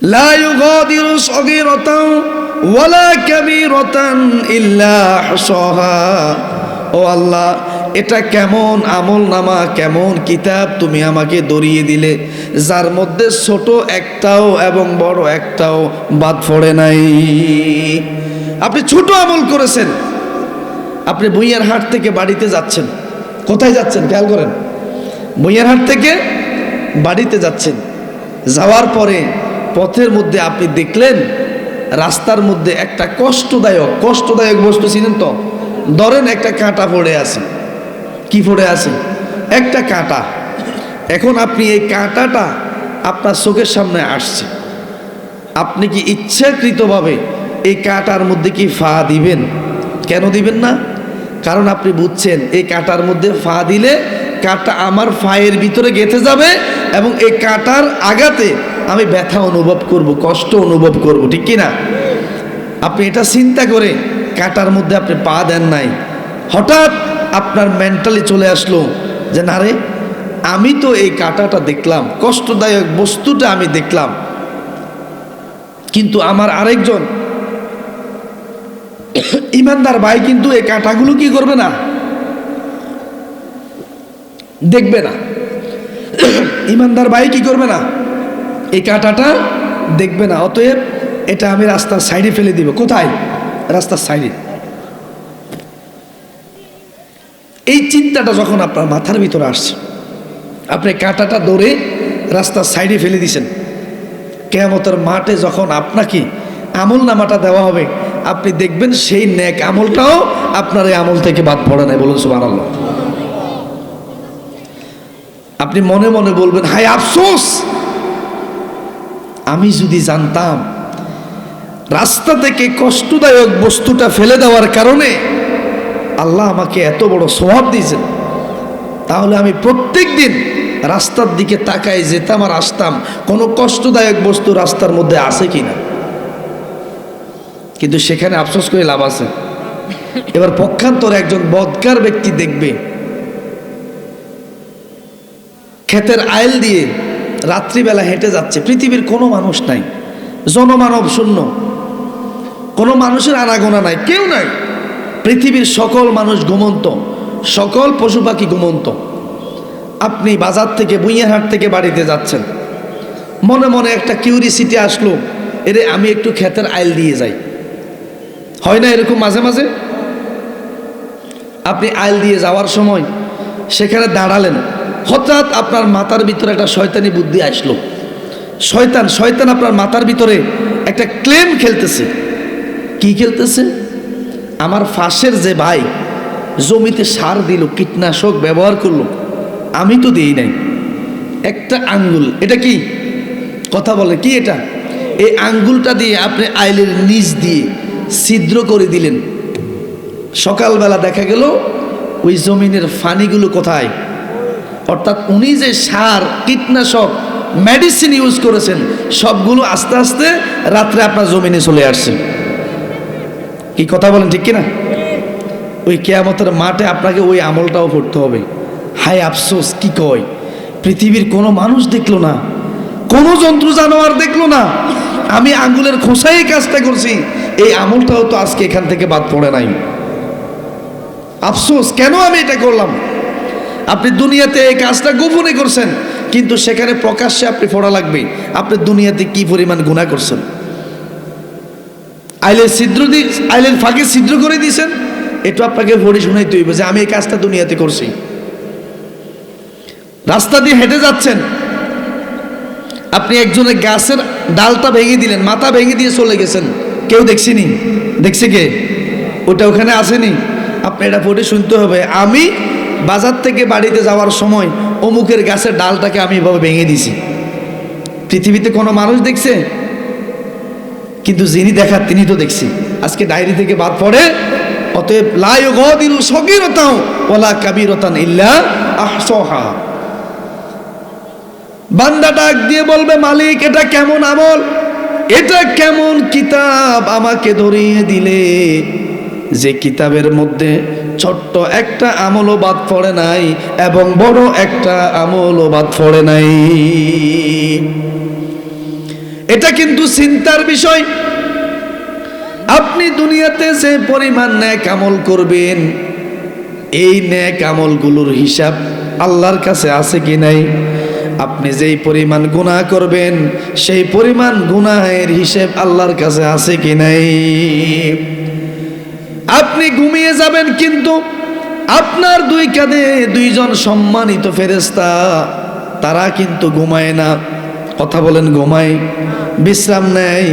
লা ইউগাদিরু সগীরাতান ওয়ালা কাবীরাতান ইল্লা আহসাহা। ও আল্লাহ, এটা কেমন আমলনামা, কেমন কিতাব তুমি আমাকে ধরিয়ে দিলে, যার মধ্যে ছোট একটাও এবং বড় একটাও বাদ পড়ে নাই। আপনি ছোট আমল করেছেন। আপনি বইয়ারহাট থেকে বাড়িতে যাচ্ছেন, কোথায় যাচ্ছেন খেয়াল করেন, বইয়ারহাট থেকে বাড়িতে যাচ্ছেন, যাওয়ার পরে পথের মধ্যে আপনি দেখলেন রাস্তার মধ্যে একটা কষ্টদায়ক বস্তু ছিলেন তো, ধরেন একটা কাঁটা পড়ে আছে। কি পড়ে আছে? একটা কাঁটা। এখন আপনি এই কাঁটাটা আপনার চোখের সামনে আসছে, আপনি কি ইচ্ছাকৃতভাবে এই কাঁটার মধ্যে কি ফা দিবেন? কেন দিবেন না? কারণ আপনি বুঝছেন এই কাঁটার মধ্যে ফা দিলে কাঁটা আমার ফায়ের ভিতরে গেঁথে যাবে এবং এই কাঁটার আঘাতে আমি ব্যথা অনুভব করব, কষ্ট অনুভব করব, ঠিক কি না? আপনি এটা চিন্তা করে কাঁটার মধ্যে আপনি পা দেন নাই। হঠাৎ আপনার মেন্টালি চলে আসলো যে না রে, আমি তো এই কাঁটাটা দেখলাম, কষ্টদায়ক বস্তুটা আমি দেখলাম, কিন্তু আমার আরেকজন ইমানদার ভাই কিন্তু এই কাঁটাগুলো কি করবে না, দেখবে না। ইমানদার ভাই কি করবে না, এই কাঁটাটা দেখবে না। অতএব এটা আমি রাস্তার সাইডে ফেলে দিব। কোথায়? রাস্তার সাইডে। এই চিন্তাটা যখন আপনার মাথার ভিতরে আসছে, আপনি কাঁটাটা ধরে রাস্তার সাইডে ফেলে দিয়েছেন। কিয়ামতের মাঠে যখন আপনাকে আমল নামাটা দেওয়া হবে, আপনি দেখবেন সেই নেক আমলটাও আপনার এই আমল থেকে বাদ পড়ে নাই। বলুন সুবহানাল্লাহ। আপনি মনে মনে বলবেন, হায় আফসোস, আমি যদি জানতাম রাস্তা থেকে কষ্টদায়ক বস্তুটা ফেলে দেওয়ার কারণে আল্লাহ আমাকে এত বড় সওয়াব দিয়েছেন, তাহলে আমি প্রত্যেক দিন রাস্তার দিকে তাকায় যেতাম আর আসতাম কোনো কষ্টদায়ক বস্তু রাস্তার মধ্যে আছে কিনা। কিন্তু সেখানে আফসোস করে লাভ আছে। এবার পক্ষান্তরে একজন বদকার ব্যক্তি দেখবে ক্ষেতের আইল দিয়ে রাত্রিবেলা হেঁটে যাচ্ছে, পৃথিবীর কোনো মানুষ নাই, জনমানব শূন্য, কোনো মানুষের আনাগোনা নাই, কেউ নাই, পৃথিবীর সকল মানুষ ঘুমন্ত, সকল পশু পাখি ঘুমন্ত। আপনি বাজার থেকে, বুইয়ারহাট থেকে বাড়িতে যাচ্ছেন, মনে মনে একটা কিউরিসিটি আসলো, এরে আমি একটু ক্ষেতের আইল দিয়ে যাই। হয় না এরকম মাঝে মাঝে? আপনি আইল দিয়ে যাওয়ার সময় সেখানে দাঁড়ালেন, হঠাৎ আপনার মাথার ভিতরে একটা শয়তানি বুদ্ধি আসলো। শয়তান আপনার মাথার ভিতরে একটা ক্লেম খেলতেছে। কি খেলতেছে? আমার পাশের যে ভাই জমিতে সার দিল, কীটনাশক ব্যবহার করলো, আমি তো দিই নাই। একটা আঙ্গুল, এটা কি কথা বলে, কি এটা? এই আঙ্গুলটা দিয়ে আপনি আইলের নিচ দিয়ে ছিদ্র করে দিলেন। সকালবেলা দেখা গেল ওই জমিনের ফানিগুলো কোথায়? অর্থাৎ উনি যে সার, কীটনাশক, মেডিসিন ইউজ করেছেন, সবগুলো আস্তে আস্তে রাত্রে আপনার জমিনে চলে আসছে। কি কথা বলেন, ঠিক কিনা? ওই কিয়ামতের মাঠে আপনাকে ওই আমলটাও করতে হবে। হায় আফসোস, কি কয়, পৃথিবীর কোনো মানুষ দেখলো না, কোনো জন্তু জানোয়ার দেখলো না, আমি আঙ্গুলের খোসাই কাজটা করছি, এই আমলটাও তো আজকে এখান থেকে বাদ পড়ে নাই। আফসোস, কেন আমি এটা করলাম? আপনি দুনিয়াতে এই কাজটা গোপনে করছেন, কিন্তু সেখানে প্রকাশ্যে আপনি পড়া লাগবে আপনি দুনিয়াতে কি পরিমাণ গুনাহ করছেন। আইলের ফাঁকে ছিদ্র করে দিয়েছেন, এটা আপনাকে পড়ে শুনাইতে হইবে যে আমি এই কাজটা দুনিয়াতে করছি। রাস্তা দিয়ে হেঁটে যাচ্ছেন, আপনি একজনের গাছের ডালটা ভেঙে দিলেন, মাথা ভেঙে দিয়ে চলে গেছেন, কেউ দেখছিনি? দেখছে কে? ওটা ওখানে আসেনি। আপনি এটা পড়ে শুনতে হবে, আমি বাজার থেকে বাড়িতে যাওয়ার সময় অমুকের গাছের ডালটাকে আমি এভাবে ভেঙে দিছি। পৃথিবীতে কোনো মানুষ দেখছে? কিন্তু যিনি দেখার তিনি তো দেখছি। আজকে ডায়েরি থেকে বাদ পড়ে। অতএব লা ইউগাদিরু সগীরাতান ওয়ালা কাবীরাতান ইল্লা আহসাহা। বান্দা ডাক দিয়ে বলবে, মালিক এটা কেমন আমল, এটা কেমন কিতাব আমাকে ধরিয়ে দিলে, যে কিতাবের মধ্যে ছোট্ট একটা আমলও বাদ পড়ে নাই এবং বড় একটা আমলও বাদ পড়ে নাই। এটা কিন্তু চিন্তার বিষয়। আপনি দুনিয়াতে যে পরিমাণ নেক আমল করবেন, এই নেক আমলগুলোর হিসাব আল্লাহর কাছে আছে কি নাই? আপনি যেই পরিমাণ গুনাহ করবেন, সেই পরিমাণ গুনাহের হিসাব আল্লাহর কাছে আছে কি নাই? আপনি ঘুমিয়ে যাবেন, কিন্তু আপনার দুই কাঁধে দুইজন সম্মানিত ফেরেশতা, তারা কিন্তু ঘুমায় না। কথা বলেন, ঘুমায়, বিশ্রাম নেয়।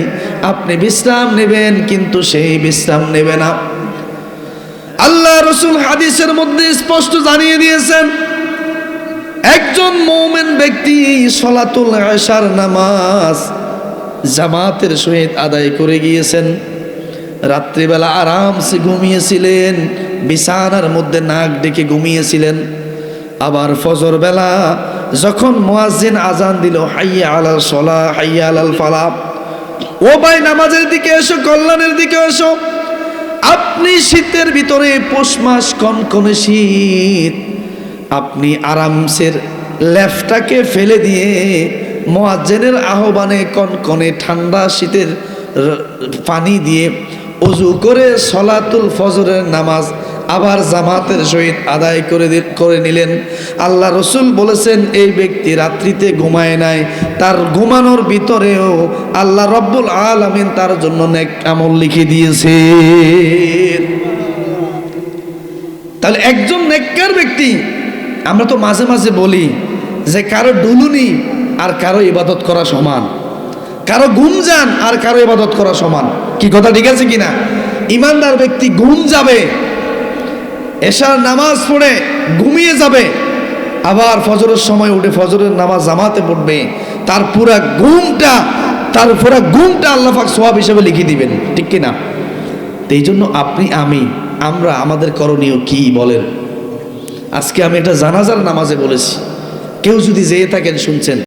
আপনি বিশ্রাম নেবেন, কিন্তু সেই বিশ্রাম নেবে না। আল্লাহ রাসূল হাদিসের মধ্যে স্পষ্ট জানিয়ে দিয়েছেন, একজন মুমিন ব্যক্তি সালাতুল ইশার নামাজ জামাতের সহিত আদায় করে গিয়েছেন, রাত্রিবেলা আরামসে ঘুমিয়েছিলেন, বিছানার মধ্যে নাক ডেকে ঘুমিয়েছিলেন। আবার ফজর বেলা যখন মুয়াজ্জিন আজান দিল, হাইয়া আলাল সালাহ হাইয়া আলাল ফালাহ, ও ভাই নামাজের দিকে এসো, কল্যাণের দিকে এসো। আপনি শীতের ভিতরে, পৌষ মাস, কনকনে শীত, আপনি আরামসের লেফটাকে ফেলে দিয়ে মুয়াজ্জিনের আহ্বানে কনকনে ঠান্ডা শীতের পানি দিয়ে ওযু করে সলাতুল ফজরের নামাজ আবার জামাতের সহিত আদায় করে নিলেন। আল্লাহ রাসূল বলেছেন, এই ব্যক্তি রাত্রিতে ঘুমায় নাই, তার ঘুমানোর ভিতরেও আল্লাহ রব্বুল আলামিন তার জন্য নেক আমল লিখে দিয়েছে। তাহলে একজন নেককার ব্যক্তি, আমরা তো মাঝে মাঝে বলি যে কারো ডুলুনি আর কারো ইবাদত করা সমান, কারো ঘুম যান আর কারো ইবাদত করা সমান। কি কথা ঠিক আছে কিনা? ইমানদার ব্যক্তি ঘুম যাবে, এশার নামাজ পড়ে ঘুমিয়ে যাবে, আবার ফজরের সময় উঠে ফজরের নামাজ জামাতে পড়বে, তার পুরা ঘুমটা আল্লাহ পাক সওয়াব হিসেবে লিখে দিবেন, ঠিক কিনা? এই জন্য আপনি আমরা আমাদের করণীয় কি বলেন? আজকে আমি এটা জানাজার নামাজে বলেছি, কেউ যদি যেয়ে থাকেন শুনছেন,